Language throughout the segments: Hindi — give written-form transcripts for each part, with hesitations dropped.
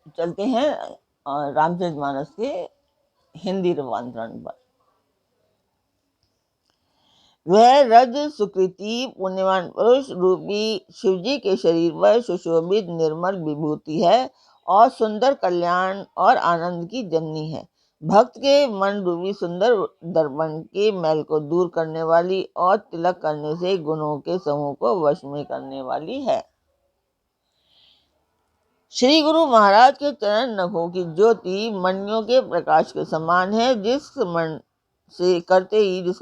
चलते हैं रामचरितमानस के हिंदी रूपांतरण पर। वह रज सुकृति पुण्यवान पुरुष रूपी शिवजी के शरीर पर सुशोभित निर्मल विभूति है और सुंदर कल्याण और आनंद की जननी है। भक्त के मन रूपी सुंदर दर्पण के मैल को दूर करने वाली और तिलक करने से गुणों के समूह को वश में करने वाली है। श्री गुरु महाराज के चरण नखों की ज्योति मणियों के प्रकाश के समान है, जिसका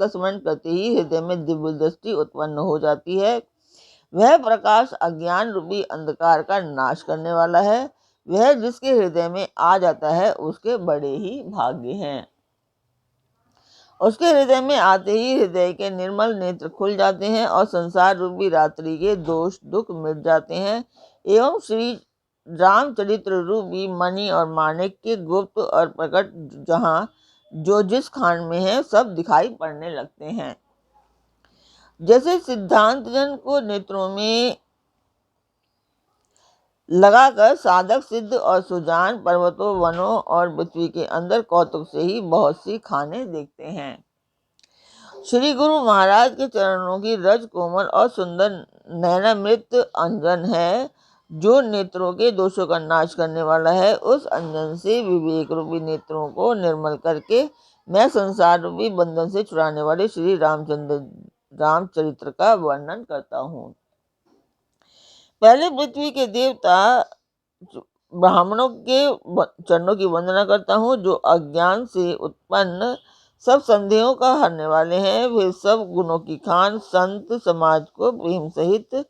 स्मरण करते ही हृदय में दिव्य दृष्टि उत्पन्न हो जाती है। वह प्रकाश अज्ञान रूपी अंधकार का नाश करने वाला है। वह जिसके हृदय में आ जाता है उसके बड़े ही भाग्य हैं। उसके हृदय में आते ही हृदय के निर्मल नेत्र खुल जाते हैं और संसार रूपी रात्रि के दोष दुख मिट जाते हैं एवं श्री रामचरित्र रूपी मणि और माणिक के गुप्त और प्रकट जहां जो जिस खान में है सब दिखाई पड़ने लगते हैं। जैसे सिद्धांत जन को नेत्रों में लगाकर साधक सिद्ध और सुजान पर्वतों वनों और पृथ्वी के अंदर कौतुक से ही बहुत सी खाने देखते हैं। श्री गुरु महाराज के चरणों की रज कोमल और सुंदर नैनामृत अंजन है, जो नेत्रों के दोषों का नाश करने वाला है। उस अंजन से विवेक रूपी नेत्रों को निर्मल करके मैं संसार रूपी बंधन से छुड़ाने वाले श्री रामचरित्र का वर्णन करता हूँ। पहले पृथ्वी के देवता ब्राह्मणों के चरणों की वंदना करता हूँ, जो अज्ञान से उत्पन्न सब संदेहों का हरने वाले हैं। वे सब गुणों की खान संत समाज को प्रेम सहित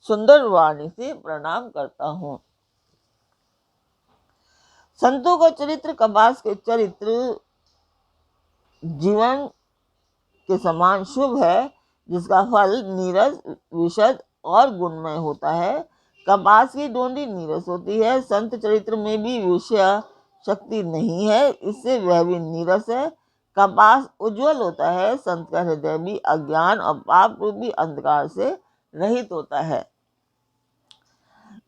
सुंदर वाणी से प्रणाम करता हूँ। संतों का चरित्र कपास के चरित्र जीवन के समान शुभ है, जिसका फल नीरस विशद और गुणमय होता है। कपास की डोंडी नीरस होती है। संत चरित्र में भी विषय शक्ति नहीं है, इससे वह भी नीरस है। कपास उज्जवल होता है। संत का हृदय भी अज्ञान और पाप रूपी अंधकार से रहित होता है,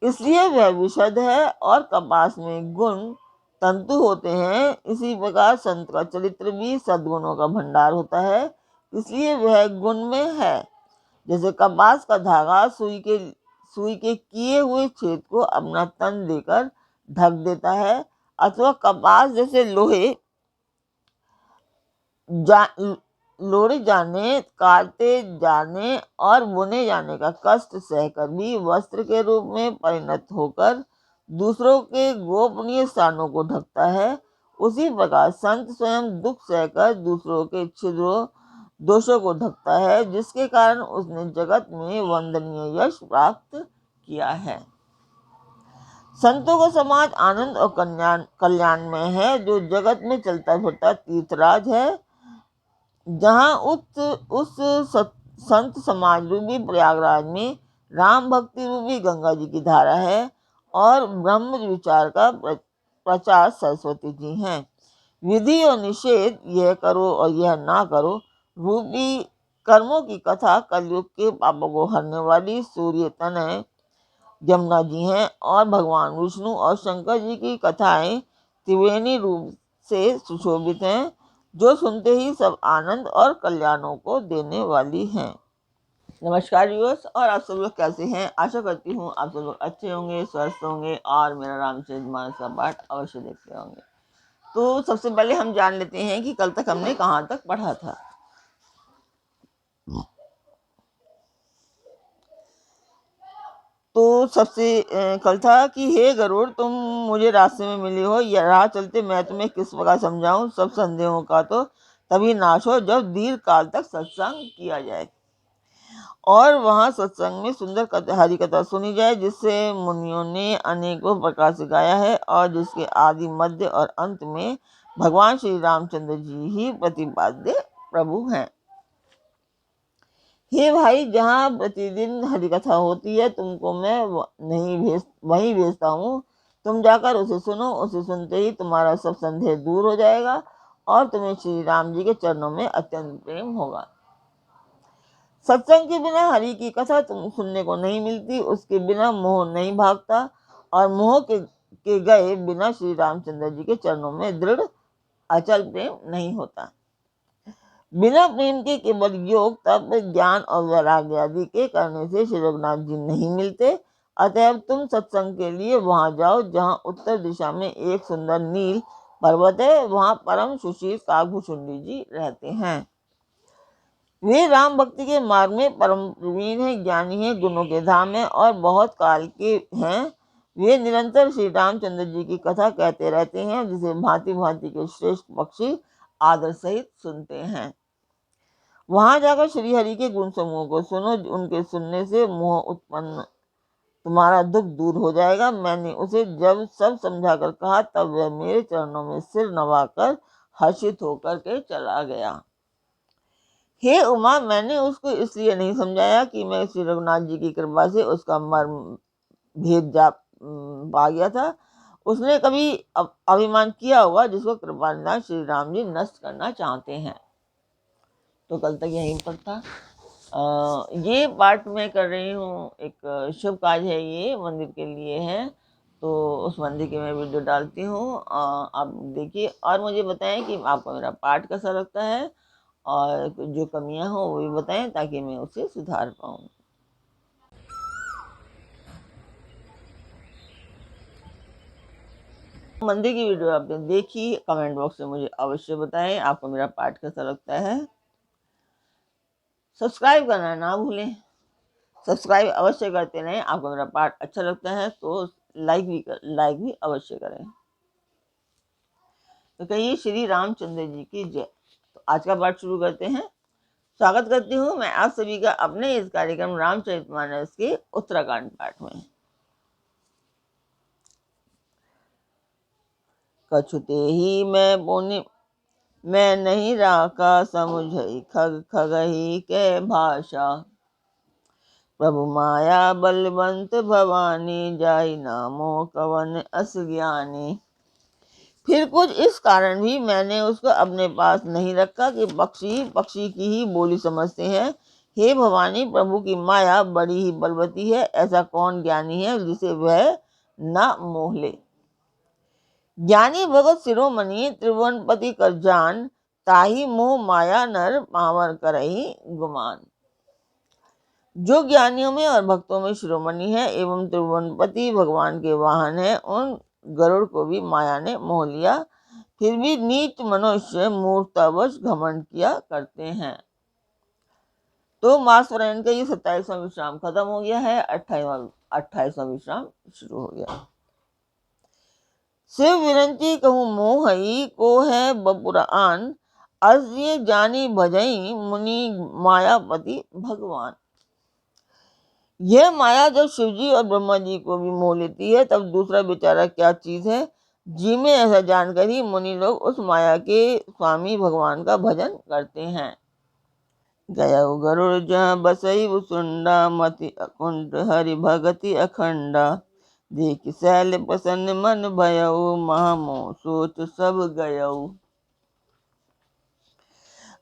इसलिए वह विशद है और कपास में गुण तंतु होते हैं। इसी प्रकार संत का चरित्र भी सद्गुणों का भंडार होता है, इसलिए वह गुण में है। जैसे कपास का धागा सुई के किए हुए छेद को अपना तन देकर ढक देता है, अथवा कपास जैसे लोड़े जाने, काटे जाने और बुने जाने का कष्ट सहकर भी वस्त्र के रूप में परिणत होकर दूसरों के गोपनीय स्थानों को ढकता है, उसी प्रकार संत स्वयं दुख सहकर दूसरों के छिद्रों दोषों को ढकता है, जिसके कारण उसने जगत में वंदनीय यश प्राप्त किया है। संतों का समाज आनंद और कल्याण में है, जो जगत में चलता फिरता तीर्थराज है। जहाँ उस संत समाज रूपी प्रयागराज में राम भक्ति रूपी गंगा जी की धारा है और ब्रह्म विचार का प्रचार सरस्वती जी हैं। विधि और निषेध, यह करो और यह ना करो रूपी कर्मों की कथा कलयुग के पापों को हरने वाली सूर्य तनय यमुना जी हैं और भगवान विष्णु और शंकर जी की कथाएं त्रिवेणी रूप से सुशोभित हैं, जो सुनते ही सब आनंद और कल्याणों को देने वाली हैं। नमस्कार व्यूअर्स, और आप सब लोग कैसे हैं? आशा करती हूँ आप सब लोग अच्छे होंगे, स्वस्थ होंगे और मेरा रामचरितमानस का पाठ अवश्य देखते होंगे। तो सबसे पहले हम जान लेते हैं कि कल तक हमने कहाँ तक पढ़ा था। तो सबसे कल था कि हे गरुड़, तुम मुझे रास्ते में मिली हो, या राह चलते मैं तुम्हें किस प्रकार समझाऊं सब संदेहों का तो तभी नाश हो जब दीर्घ काल तक सत्संग किया जाए और वहाँ सत्संग में सुंदर हरि कथा सुनी जाए, जिससे मुनियों ने अनेकों प्रकार सिखाया है और जिसके आदि मध्य और अंत में भगवान श्री रामचंद्र जी ही प्रतिपाद्य प्रभु हैं। हे भाई, जहाँ प्रतिदिन हरि कथा होती है तुमको मैं वहीं भेजता हूँ। तुम जाकर उसे सुनो, उसे सुनते ही तुम्हारा सब संदेह दूर हो जाएगा और तुम्हें श्री राम जी के चरणों में अत्यंत प्रेम होगा। सत्संग के बिना हरि की कथा तुम सुनने को नहीं मिलती, उसके बिना मोह नहीं भागता और मोह के गए बिना श्री रामचंद्र जी के चरणों में दृढ़ अचल प्रेम नहीं होता। बिना प्रेम के केवल योग, तप, ज्ञान और वैराग्य आदि के करने से श्री रघुनाथ जी नहीं मिलते। अतएव तुम सत्संग के लिए वहां जाओ जहां उत्तर दिशा में एक सुंदर नील पर्वत है, वहां परम सुशील काकभूषुंडी जी रहते हैं। वे राम भक्ति के मार्ग में परम प्रवीण है, ज्ञानी है, गुणों के धाम है और बहुत काल के हैं। वे निरंतर श्री रामचंद्र जी की कथा कहते रहते हैं, जिसे भांति भांति के श्रेष्ठ पक्षी आदर सहित सुनते हैं। वहां जाकर श्री हरि के गुण समूह को सुनो, उनके सुनने से मोह उत्पन्न, तुम्हारा दुख दूर हो जाएगा। मैंने उसे जब सब समझाकर कहा तब वह मेरे चरणों में सिर नवाकर हर्षित होकर के चला गया। हे उमा, मैंने उसको इसलिए नहीं समझाया कि मैं श्री रघुनाथ जी की कृपा से उसका मर्म भेद जा पा गया था। उसने कभी अभिमान किया होगा जिसको कृपानिधान श्री राम जी नष्ट करना चाहते हैं। तो कल तक यहीं पर था। ये पाठ मैं कर रही हूँ, एक शुभ कार्य है, ये मंदिर के लिए है, तो उस मंदिर की मैं वीडियो डालती हूँ। आप देखिए और मुझे बताएं कि आपको मेरा पाठ कैसा लगता है और जो कमियां हो वो भी बताएं ताकि मैं उसे सुधार पाऊँ। मंदिर की वीडियो आपने देखी, कमेंट बॉक्स में मुझे अवश्य बताएं आपको मेरा पाठ कैसा लगता है। सब्सक्राइब करना ना भूलें, सब्सक्राइब अवश्य करते रहें। आपको मेरा पाठ अच्छा लगता है तो लाइक भी अवश्य करें। तो कहिए श्री रामचंद्र जी की जय। तो आज का पाठ शुरू करते हैं। स्वागत करती हूँ मैं आप सभी का अपने इस कार्यक्रम रामचरितमानस के उत्तराखंड पाठ में। कछुते ही मैं नहीं राका समुझई खग खगही के भाषा। प्रभु माया बलवंत भवानी जाई नामो कवन अस ज्ञानी। फिर कुछ इस कारण भी मैंने उसको अपने पास नहीं रखा कि पक्षी पक्षी की ही बोली समझते हैं। हे भवानी, प्रभु की माया बड़ी ही बलवती है, ऐसा कौन ज्ञानी है जिसे वह न मोह ले। ज्ञानी भगत शिरोमणि त्रिभुवनपति कर जान, ताही मोह माया नर पावर करही गुमान। जो ज्ञानियों में और भक्तों में शिरोमणि है एवं त्रिभुवनपति भगवान के वाहन है, उन गरुड़ को भी माया ने मोह लिया। फिर भी नीच मनुष्य मूर्खतावश घमंड किया करते हैं। तो मासवरण का ये 27वां विश्राम खत्म हो गया है, 28वां विश्राम शुरू हो गया। शिव विरंची कहूँ मोहई को है बपुरान, अर्जिए जानी भजई मुनि मायापति भगवान। यह माया जब शिव जी और ब्रह्मा जी को भी मोह लेती है तब दूसरा बेचारा क्या चीज है। जी में ऐसा जानकर ही मुनि लोग उस माया के स्वामी भगवान का भजन करते हैं। गया गरुड़ जहाँ बसई सुंडा, मति अकुंठ हरि भगति अखंडा। देख सैल प्रसन्न मन भयऊ, महामोह सोच सब गयऊ।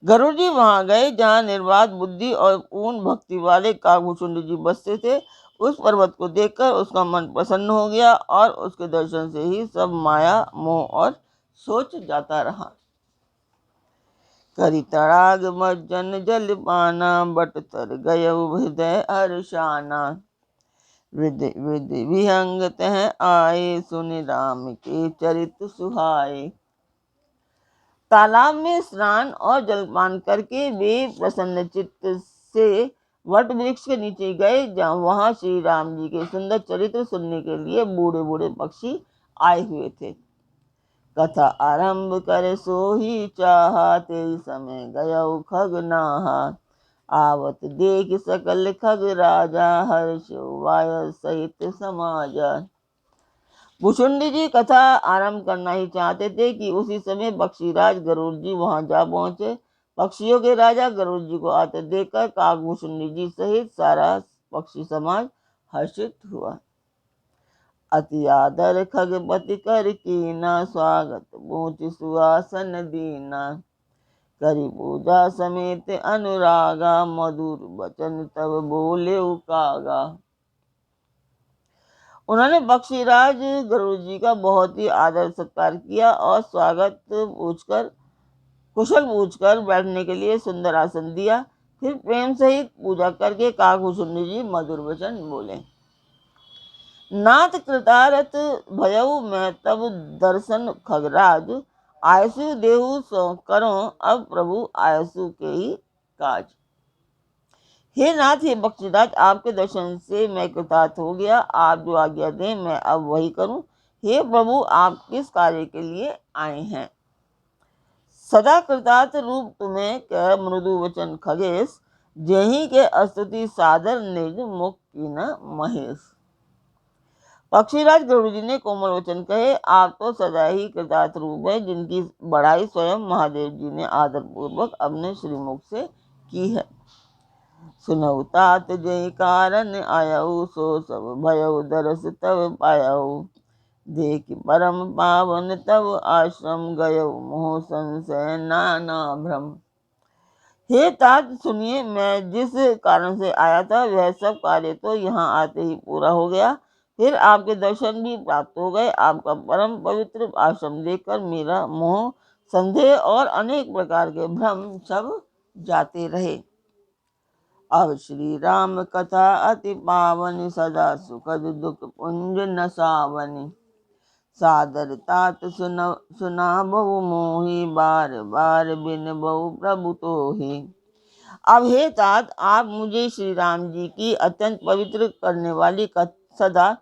गरुड़ जी वहां गए जहाँ निर्वाध बुद्धि और पूर्ण भक्ति वाले काकभूषुंडी जी बसते थे। उस पर्वत को देखकर उसका मन प्रसन्न हो गया और उसके दर्शन से ही सब माया मोह और सोच जाता रहा। करी तड़ाग मज्जन जल पाना, बट तर गयऊ हृदय हर्षाना। विहंग तह आए, सुनि राम के चरित सुहाए। तालाब में स्नान और जलपान करके वे प्रसन्न चित्त से वट वृक्ष के नीचे गए जहाँ वहां श्री राम जी के सुंदर चरित्र सुनने के लिए बूढ़े बूढ़े पक्षी आए हुए थे। कथा आरंभ करे सो ही चाहा, तेई समय गयऊ खग नाहा। आवत देख सकल खग राजा, हर्ष वाय सहित समाजा। भुषुंडी जी कथा आरंभ करना ही चाहते थे कि उसी समय पक्षीराज गरुड़ जी वहां जा पहुंचे। पक्षियों के राजा गरुड़ जी को आते देखकर काकभूषुंडी जी सहित सारा पक्षी समाज हर्षित हुआ। अति आदर खगपति कर कीना, स्वागत पूछ सुआसन दीना। करी पूजा समेत अनुरागा, मधुर वचन तब बोले कागा। उन्होंने पक्षीराज गरुड़ जी का बहुत ही आदर सत्कार किया और कुशल पूछकर बैठने के लिए सुंदर आसन दिया। फिर प्रेम सहित पूजा करके काकभूषुंडी जी मधुर वचन बोले। नाथ कृतारथ भयउ मैं तब दर्शन खगराज, आयसु देहु सो करो अब प्रभु आयसु के ही काज। हे नाथ, हे बख्शीराज, आपके दर्शन से मैं कृतार्थ हो गया। आप जो आज्ञा दें मैं अब वही करूं। हे प्रभु, आप किस कार्य के लिए आए हैं? सदा कृतार्थ रूप तुम्हें कह मृदु वचन खगेश, जेहि के स्तुति सादर निज मुख की न महेश। पक्षीराज गरुड़ जी ने कोमल वचन कहे, आप तो सदा ही कृतार्थ रूप है, जिनकी बढ़ाई स्वयं महादेव जी ने आदर पूर्वक अपने श्रीमुख से की है। सुनऊ तात जय कारण आयऊ, सो सब भयऊ दरस तब पायऊ। देख परम पावन तब आश्रम गयऊ, मोह संशय नाना भ्रम। हे तात सुनिए, मैं जिस कारण से आया था वह सब कार्य तो यहाँ आते ही पूरा हो गया। फिर आपके दर्शन भी प्राप्त हो गए। आपका परम पवित्र आश्रम देखकर मेरा मोह, संदेह और अनेक प्रकार के भ्रम सब जाते रहे। अब श्री राम कथा अति पावनी, सदा सुखद दुख पुंज नसावनी। सादर तात सुना बहु मोहि, बार बार बिन बहु प्रभु तोहि। अब हे तात, आप मुझे श्री राम जी की अत्यंत पवित्र करने वाली, सदा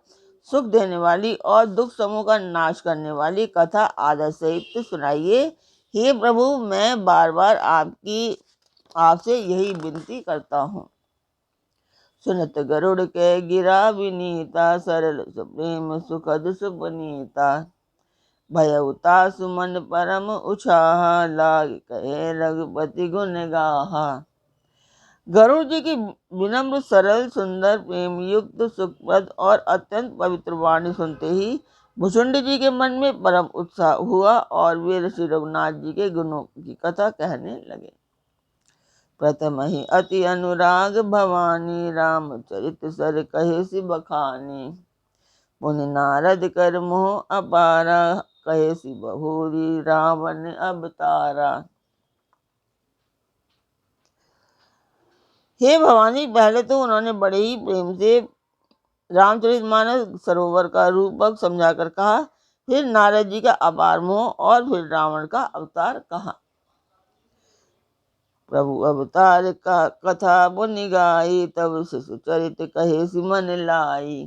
सुख देने वाली और दुख समूह का नाश करने वाली कथा आदर सहित सुनाइए। हे प्रभु, मैं बार बार आपसे यही विनती करता हूँ। सुनत गरुड़ के गिरा विनीता, सरल सुप्रेम सुखद सुपनीता। भयउता सुमन परम उछाहा, लाग कहे रघुपति गुण गाहा। गरुड़ जी की विनम्र, सरल, सुंदर, प्रेम युक्त, सुखप्रद और अत्यंत पवित्र वाणी सुनते ही भुषुंडी जी के मन में परम उत्साह हुआ और वे श्री रघुनाथ जी के गुणों की कथा कहने लगे। प्रथम ही अति अनुराग भवानी, रामचरित सर कहे सि बखानी। पुनि नारद कर मोह अपारा, कहे सि बहुरी रावण अवतारा। हे भवानी, पहले तो उन्होंने बड़े ही प्रेम से रामचरितमानस सरोवर का रूपक समझाकर कहा, फिर नारद जी का अपार मोह और फिर रावण का अवतार कहा। प्रभु अवतार का कथा पुनि गाई, तब शिशु चरित कहे सि मन लाई।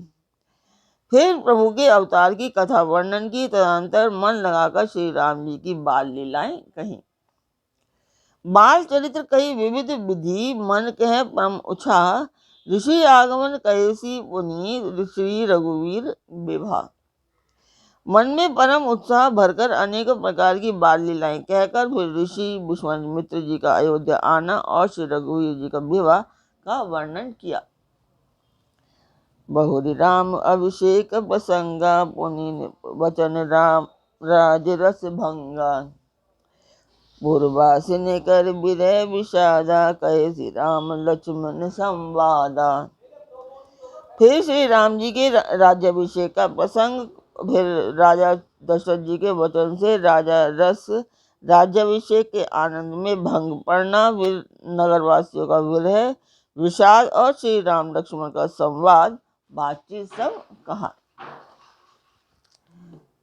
फिर प्रभु के अवतार की कथा वर्णन की, तदंतर मन लगाकर श्री राम जी की बाल लीलाएं कही। बाल चरित्र कही विविध विधि, मन कहे परम उत्साह। ऋषि आगमन कहेसी पुनि, श्री रघुवीर विवाह। मन में परम उत्साह भरकर अनेक प्रकार की बाल लीलाएं कहकर फिर ऋषि विश्वामित्र जी का अयोध्या आना और श्री रघुवीर जी का विवाह का वर्णन किया। बहुरी राम अभिषेक प्रसंगा, पुनि वचन राम राज रस भंगा। पूर्वासिन कर विरह विषादा, कहे श्री राम लक्ष्मण संवादा। फिर श्री राम जी के राज्याभिषेक का प्रसंग, फिर राजा दशरथ जी के वचन से राजा रस राज्याभिषेक के आनंद में भंग पड़ना, फिर नगरवासियों का विरह विषाद और श्री राम लक्ष्मण का संवाद बातचीत सब कहा।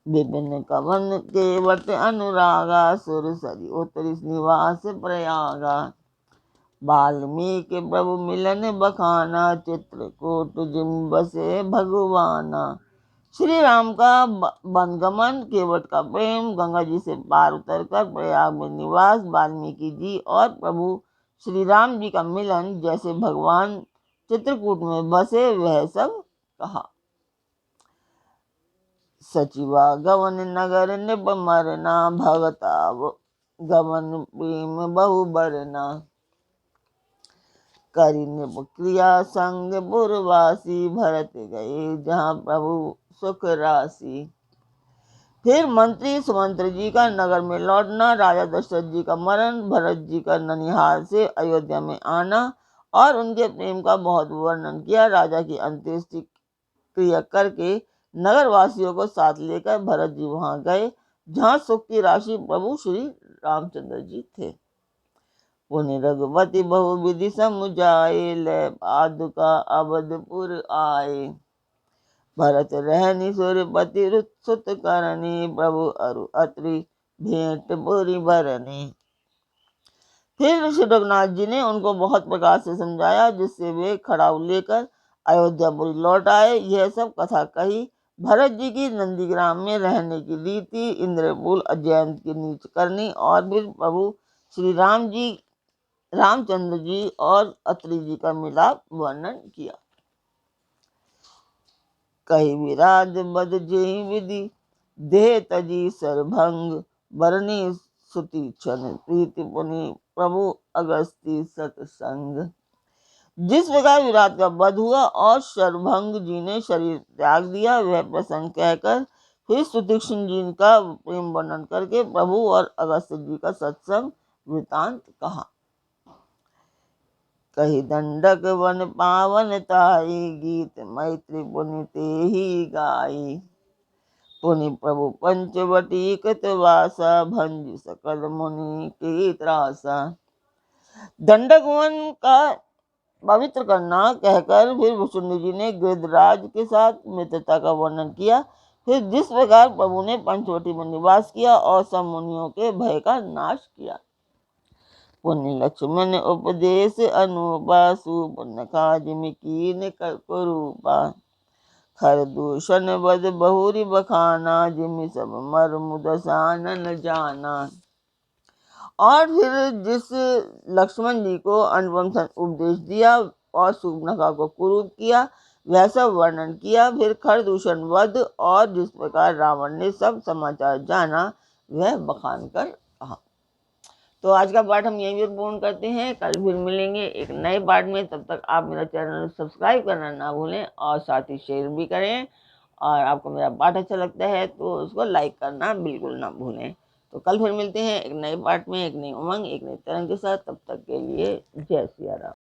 विभिन्न कवन के वट अनुरागा, सुर सरी उत्तरी निवास प्रयागा। वाल्मीकि प्रभु मिलन बखाना, चित्रकूट जिम बसे भगवाना। श्री राम का वनगमन, केवट का प्रेम, गंगा जी से पार उतरकर प्रयाग में निवास, वाल्मीकि जी और प्रभु श्री राम जी का मिलन, जैसे भगवान चित्रकूट में बसे वह सब कहा। सचिवा गवन नगर निप मरना, भगता गवन प्रेम बहु बरना। करी निप क्रिया संग पुरवासी, भरत गए जहाँ प्रभु सुख राशि। फिर मंत्री सुमंत्र जी का नगर में लौटना, राजा दशरथ जी का मरण, भरत जी का ननिहाल से अयोध्या में आना और उनके प्रेम का बहुत वर्णन किया। राजा की अंत्येष्टि क्रिया करके नगर वासियों को साथ लेकर भरत जी वहां गए, जहां सुख की राशि प्रभु श्री रामचंद्र जी थे। पुनि रघुपति बहुविधि समुझाए, ले पादुका अवधपुर आए। भरत रहनि सुरपति सुत करनी, प्रभु अरु अत्रि भेंट बुरी भरनी। फिर ऋषि रघुनाथ जी ने उनको बहुत प्रकार से समझाया, जिससे वे खड़ाऊ लेकर अयोध्यापुरी लौट आए। यह सब कथा कही। भरत जी की नंदीग्राम में रहने की रीति, इंद्रपुल अजयंत की नीच करनी, और फिर प्रभु श्री रामचंद्र जी और अत्रि जी का मिलाप वर्णन किया। कही विराज बद जेहि विधि, देह तजी सरभंग, बरनी सुति क्षण प्रीति पुनि, प्रभु अगस्ती सत्संग। जिस प्रकार विराट का वध हुआ और शरभंग जी ने शरीर त्याग दिया, वह प्रसंग कहकर फिर सुतीक्ष्ण जी का प्रेम वर्णन करके प्रभु और अगस्त जी का सत्संग वृतांत कहा। कही दंडक वन पावन ताई, गीत मैत्री पुनि तेहि गाई। पुनि प्रभु पंचवटी कृतवासा, भंज सकल मुनि की त्रासा। दंडक वन का पवित्र करना कहकर फिर भुसुंडी जी ने गिरिराज के साथ मित्रता का वर्णन किया। फिर जिस प्रकार प्रभु ने पंचवटी में निवास किया और सब मुनियों के भय का नाश किया। पुण्य लक्ष्मण उपदेश अनुपा, सुपुण्य काज कीन कुरूपा। खर दूषण बद बहुरी बखाना, जिमि सब मर्म दसानन जाना। और फिर जिस लक्ष्मण जी को अनुपम उपदेश दिया और सुपर्णखा को कुरूप किया, वह सब वर्णन किया। फिर खरदूषण वध और जिस प्रकार रावण ने सब समाचार जाना, वह बखान कर कहा। तो आज का पाठ हम यहीं पर पूर्ण करते हैं। कल फिर मिलेंगे एक नए पाठ में। तब तक आप मेरा चैनल सब्सक्राइब करना ना भूलें और साथ ही शेयर भी करें। और आपको मेरा पाठ अच्छा लगता है तो उसको लाइक करना बिल्कुल ना भूलें। तो कल फिर मिलते हैं एक नए पाठ में, एक नई उमंग, एक नई तरंग के साथ। तब तक के लिए जय सिया राम।